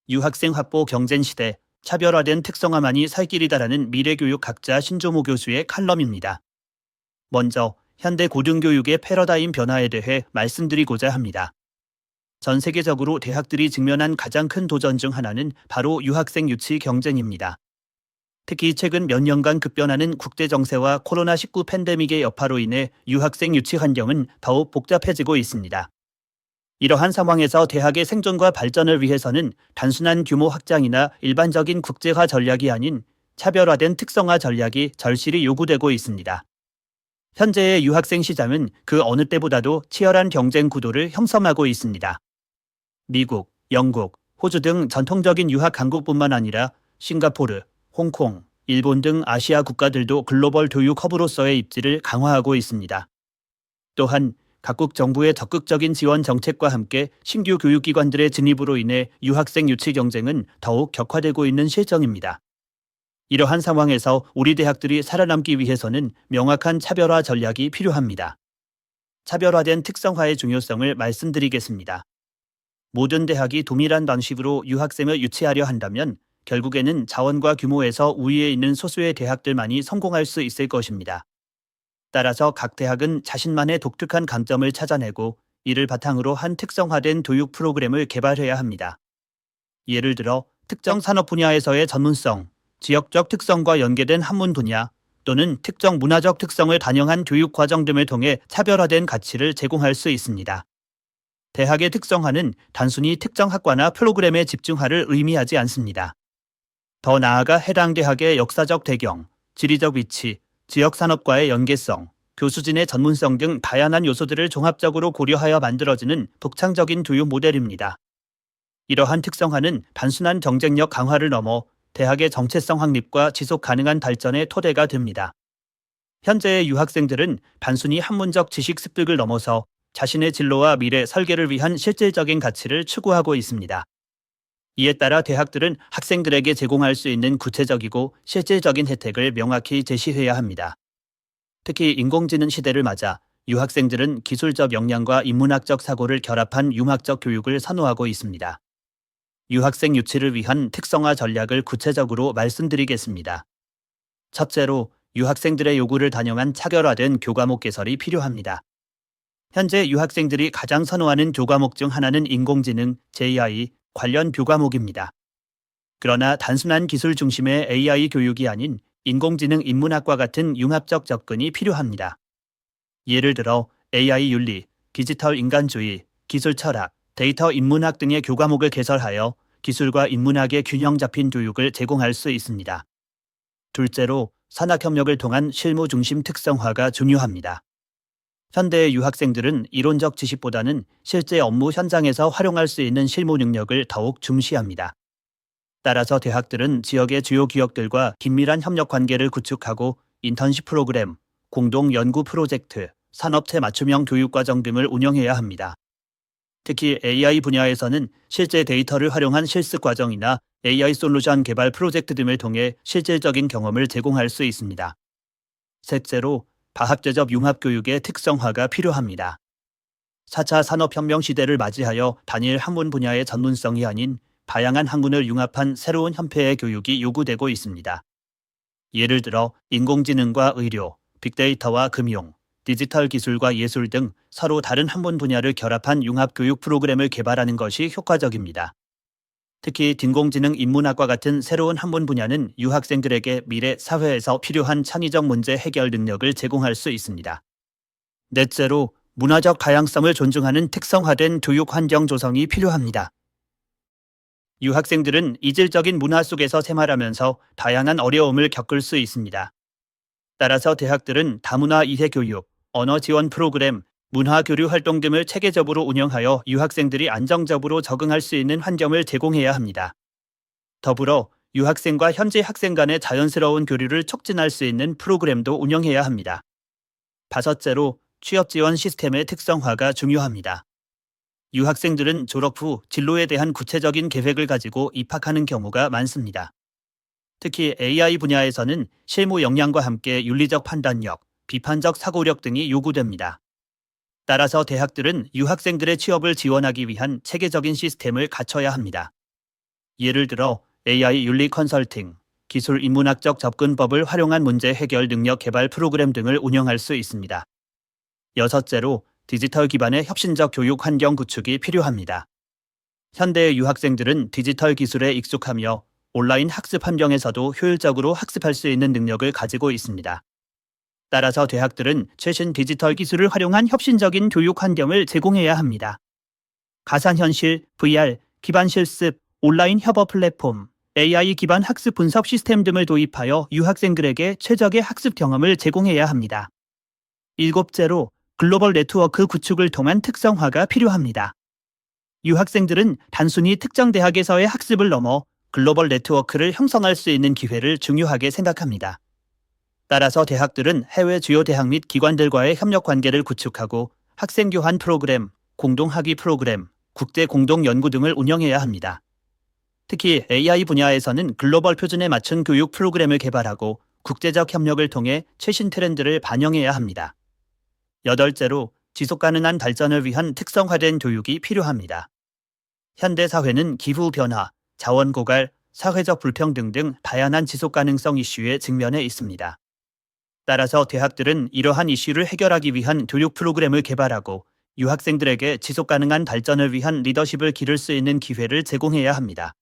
유학생 확보 경쟁 시대, 차별화된 특성화만이 살 길이다라는 미래교육 학자 신조모 교수의 칼럼입니다. 먼저 현대 고등교육의 패러다임 변화에 대해 말씀드리고자 합니다. 전 세계적으로 대학들이 직면한 가장 큰 도전 중 하나는 바로 유학생 유치 경쟁입니다. 특히 최근 몇 년간 급변하는 국제 정세와 코로나19 팬데믹의 여파로 인해 유학생 유치 환경은 더욱 복잡해지고 있습니다. 이러한 상황에서 대학의 생존과 발전을 위해서는 단순한 규모 확장이나 일반적인 국제화 전략이 아닌 차별화된 특성화 전략이 절실히 요구되고 있습니다. 현재의 유학생 시장은 그 어느 때보다도 치열한 경쟁 구도를 형성하고 있습니다. 미국, 영국, 호주 등 전통적인 유학 강국뿐만 아니라 싱가포르, 홍콩, 일본 등 아시아 국가들도 글로벌 교육 허브로서의 입지를 강화하고 있습니다. 또한 각국 정부의 적극적인 지원 정책과 함께 신규 교육기관들의 진입으로 인해 유학생 유치 경쟁은 더욱 격화되고 있는 실정입니다. 이러한 상황에서 우리 대학들이 살아남기 위해서는 명확한 차별화 전략이 필요합니다. 차별화된 특성화의 중요성을 말씀드리겠습니다. 모든 대학이 동일한 방식으로 유학생을 유치하려 한다면 결국에는 자원과 규모에서 우위에 있는 소수의 대학들만이 성공할 수 있을 것입니다. 따라서 각 대학은 자신만의 독특한 강점을 찾아내고 이를 바탕으로 한 특성화된 교육 프로그램을 개발해야 합니다. 예를 들어 특정 산업 분야에서의 전문성, 지역적 특성과 연계된 학문 분야 또는 특정 문화적 특성을 반영한 교육 과정 등을 통해 차별화된 가치를 제공할 수 있습니다. 대학의 특성화는 단순히 특정 학과나 프로그램에 집중하를 의미하지 않습니다. 더 나아가 해당 대학의 역사적 배경, 지리적 위치, 지역 산업과의 연계성, 교수진의 전문성 등 다양한 요소들을 종합적으로 고려하여 만들어지는 독창적인 교육 모델입니다. 이러한 특성화는 단순한 경쟁력 강화를 넘어 대학의 정체성 확립과 지속 가능한 발전의 토대가 됩니다. 현재의 유학생들은 단순히 학문적 지식 습득을 넘어서 자신의 진로와 미래 설계를 위한 실질적인 가치를 추구하고 있습니다. 이에 따라 대학들은 학생들에게 제공할 수 있는 구체적이고 실질적인 혜택을 명확히 제시해야 합니다. 특히 인공지능 시대를 맞아 유학생들은 기술적 역량과 인문학적 사고를 결합한 융합적 교육을 선호하고 있습니다. 유학생 유치를 위한 특성화 전략을 구체적으로 말씀드리겠습니다. 첫째로 유학생들의 요구를 반영한 차별화된 교과목 개설이 필요합니다. 현재 유학생들이 가장 선호하는 교과목 중 하나는 인공지능, AI 관련 교과목입니다. 그러나 단순한 기술 중심의 AI 교육이 아닌 인공지능 인문학과 같은 융합적 접근이 필요합니다. 예를 들어 AI 윤리, 디지털 인간주의, 기술 철학, 데이터 인문학 등의 교과목을 개설하여 기술과 인문학의 균형 잡힌 교육을 제공할 수 있습니다. 둘째로 산학협력을 통한 실무 중심 특성화가 중요합니다. 현대의 유학생들은 이론적 지식보다는 실제 업무 현장에서 활용할 수 있는 실무 능력을 더욱 중시합니다. 따라서 대학들은 지역의 주요 기업들과 긴밀한 협력 관계를 구축하고 인턴십 프로그램, 공동 연구 프로젝트, 산업체 맞춤형 교육과정 등을 운영해야 합니다. 특히 AI 분야에서는 실제 데이터를 활용한 실습 과정이나 AI 솔루션 개발 프로젝트 등을 통해 실질적인 경험을 제공할 수 있습니다. 셋째로 다학제적 융합교육의 특성화가 필요합니다. 4차 산업혁명 시대를 맞이하여 단일 학문 분야의 전문성이 아닌 다양한 학문을 융합한 새로운 형태의 교육이 요구되고 있습니다. 예를 들어 인공지능과 의료, 빅데이터와 금융, 디지털 기술과 예술 등 서로 다른 학문 분야를 결합한 융합교육 프로그램을 개발하는 것이 효과적입니다. 특히 인공지능 인문학과 같은 새로운 학문 분야는 유학생들에게 미래 사회에서 필요한 창의적 문제 해결 능력을 제공할 수 있습니다. 넷째로 문화적 다양성을 존중하는 특성화된 교육 환경 조성이 필요합니다. 유학생들은 이질적인 문화 속에서 생활하면서 다양한 어려움을 겪을 수 있습니다. 따라서 대학들은 다문화 이해 교육, 언어 지원 프로그램, 문화 교류 활동 등을 체계적으로 운영하여 유학생들이 안정적으로 적응할 수 있는 환경을 제공해야 합니다. 더불어 유학생과 현지 학생 간의 자연스러운 교류를 촉진할 수 있는 프로그램도 운영해야 합니다. 다섯째로 취업 지원 시스템의 특성화가 중요합니다. 유학생들은 졸업 후 진로에 대한 구체적인 계획을 가지고 입학하는 경우가 많습니다. 특히 AI 분야에서는 실무 역량과 함께 윤리적 판단력, 비판적 사고력 등이 요구됩니다. 따라서 대학들은 유학생들의 취업을 지원하기 위한 체계적인 시스템을 갖춰야 합니다. 예를 들어 AI 윤리 컨설팅, 기술 인문학적 접근법을 활용한 문제 해결 능력 개발 프로그램 등을 운영할 수 있습니다. 여섯째로 디지털 기반의 혁신적 교육 환경 구축이 필요합니다. 현대의 유학생들은 디지털 기술에 익숙하며 온라인 학습 환경에서도 효율적으로 학습할 수 있는 능력을 가지고 있습니다. 따라서 대학들은 최신 디지털 기술을 활용한 혁신적인 교육 환경을 제공해야 합니다. 가상현실, VR, 기반 실습, 온라인 협업 플랫폼, AI 기반 학습 분석 시스템 등을 도입하여 유학생들에게 최적의 학습 경험을 제공해야 합니다. 일곱째로 글로벌 네트워크 구축을 통한 특성화가 필요합니다. 유학생들은 단순히 특정 대학에서의 학습을 넘어 글로벌 네트워크를 형성할 수 있는 기회를 중요하게 생각합니다. 따라서 대학들은 해외 주요 대학 및 기관들과의 협력 관계를 구축하고 학생 교환 프로그램, 공동 학위 프로그램, 국제 공동 연구 등을 운영해야 합니다. 특히 AI 분야에서는 글로벌 표준에 맞춘 교육 프로그램을 개발하고 국제적 협력을 통해 최신 트렌드를 반영해야 합니다. 여덟째로 지속 가능한 발전을 위한 특성화된 교육이 필요합니다. 현대 사회는 기후 변화, 자원 고갈, 사회적 불평등 등 다양한 지속 가능성 이슈에 직면해 있습니다. 따라서 대학들은 이러한 이슈를 해결하기 위한 교육 프로그램을 개발하고 유학생들에게 지속 가능한 발전을 위한 리더십을 기를 수 있는 기회를 제공해야 합니다.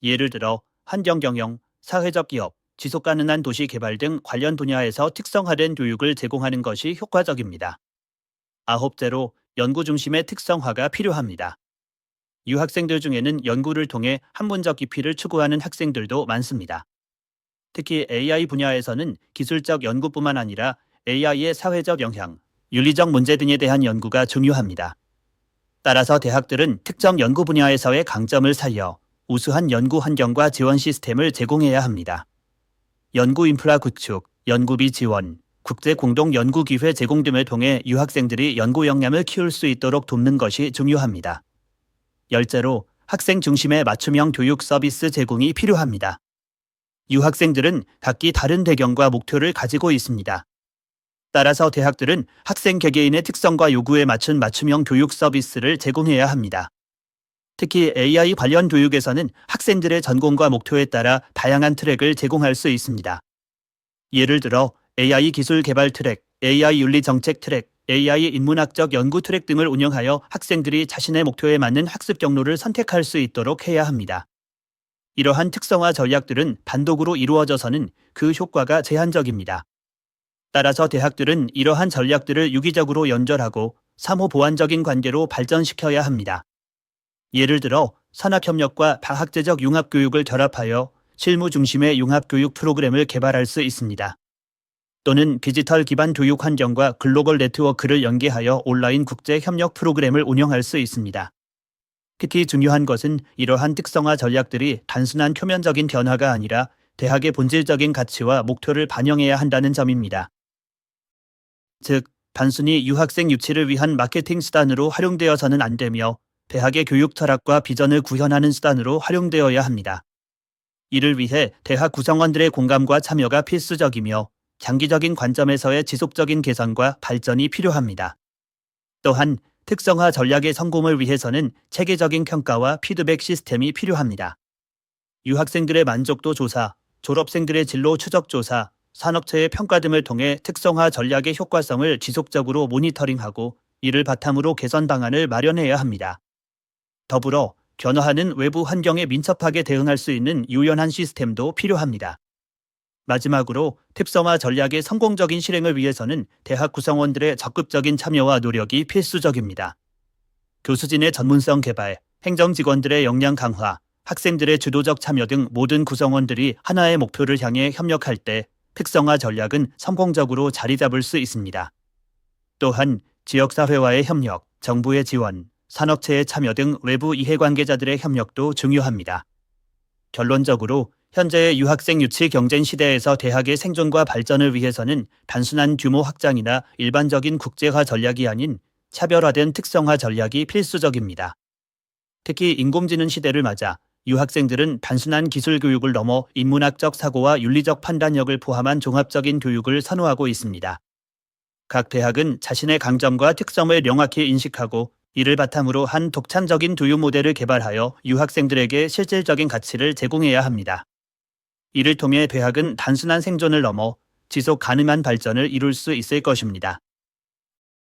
예를 들어 환경 경영, 사회적 기업, 지속 가능한 도시 개발 등 관련 분야에서 특성화된 교육을 제공하는 것이 효과적입니다. 아홉째로 연구 중심의 특성화가 필요합니다. 유학생들 중에는 연구를 통해 학문적 깊이를 추구하는 학생들도 많습니다. 특히 AI 분야에서는 기술적 연구뿐만 아니라 AI의 사회적 영향, 윤리적 문제 등에 대한 연구가 중요합니다. 따라서 대학들은 특정 연구 분야에서의 강점을 살려 우수한 연구 환경과 지원 시스템을 제공해야 합니다. 연구 인프라 구축, 연구비 지원, 국제 공동 연구 기회 제공 등을 통해 유학생들이 연구 역량을 키울 수 있도록 돕는 것이 중요합니다. 열째로 학생 중심의 맞춤형 교육 서비스 제공이 필요합니다. 유학생들은 각기 다른 배경과 목표를 가지고 있습니다. 따라서 대학들은 학생 개개인의 특성과 요구에 맞춘 맞춤형 교육 서비스를 제공해야 합니다. 특히 AI 관련 교육에서는 학생들의 전공과 목표에 따라 다양한 트랙을 제공할 수 있습니다. 예를 들어 AI 기술 개발 트랙, AI 윤리 정책 트랙, AI 인문학적 연구 트랙 등을 운영하여 학생들이 자신의 목표에 맞는 학습 경로를 선택할 수 있도록 해야 합니다. 이러한 특성화 전략들은 단독으로 이루어져서는 그 효과가 제한적입니다. 따라서 대학들은 이러한 전략들을 유기적으로 연결하고 상호 보완적인 관계로 발전시켜야 합니다. 예를 들어 산학협력과 다학제적 융합교육을 결합하여 실무 중심의 융합교육 프로그램을 개발할 수 있습니다. 또는 디지털 기반 교육 환경과 글로벌 네트워크를 연계하여 온라인 국제 협력 프로그램을 운영할 수 있습니다. 특히 중요한 것은 이러한 특성화 전략들이 단순한 표면적인 변화가 아니라 대학의 본질적인 가치와 목표를 반영해야 한다는 점입니다. 즉, 단순히 유학생 유치를 위한 마케팅 수단으로 활용되어서는 안 되며 대학의 교육 철학과 비전을 구현하는 수단으로 활용되어야 합니다. 이를 위해 대학 구성원들의 공감과 참여가 필수적이며 장기적인 관점에서의 지속적인 개선과 발전이 필요합니다. 또한 특성화 전략의 성공을 위해서는 체계적인 평가와 피드백 시스템이 필요합니다. 유학생들의 만족도 조사, 졸업생들의 진로 추적 조사, 산업체의 평가 등을 통해 특성화 전략의 효과성을 지속적으로 모니터링하고 이를 바탕으로 개선 방안을 마련해야 합니다. 더불어 변화하는 외부 환경에 민첩하게 대응할 수 있는 유연한 시스템도 필요합니다. 마지막으로 특성화 전략의 성공적인 실행을 위해서는 대학 구성원들의 적극적인 참여와 노력이 필수적입니다. 교수진의 전문성 개발, 행정직원들의 역량 강화, 학생들의 주도적 참여 등 모든 구성원들이 하나의 목표를 향해 협력할 때 특성화 전략은 성공적으로 자리 잡을 수 있습니다. 또한 지역사회와의 협력, 정부의 지원, 산업체의 참여 등 외부 이해관계자들의 협력도 중요합니다. 결론적으로 현재의 유학생 유치 경쟁 시대에서 대학의 생존과 발전을 위해서는 단순한 규모 확장이나 일반적인 국제화 전략이 아닌 차별화된 특성화 전략이 필수적입니다. 특히 인공지능 시대를 맞아 유학생들은 단순한 기술 교육을 넘어 인문학적 사고와 윤리적 판단력을 포함한 종합적인 교육을 선호하고 있습니다. 각 대학은 자신의 강점과 특성을 명확히 인식하고 이를 바탕으로 한 독창적인 교육 모델을 개발하여 유학생들에게 실질적인 가치를 제공해야 합니다. 이를 통해 대학은 단순한 생존을 넘어 지속 가능한 발전을 이룰 수 있을 것입니다.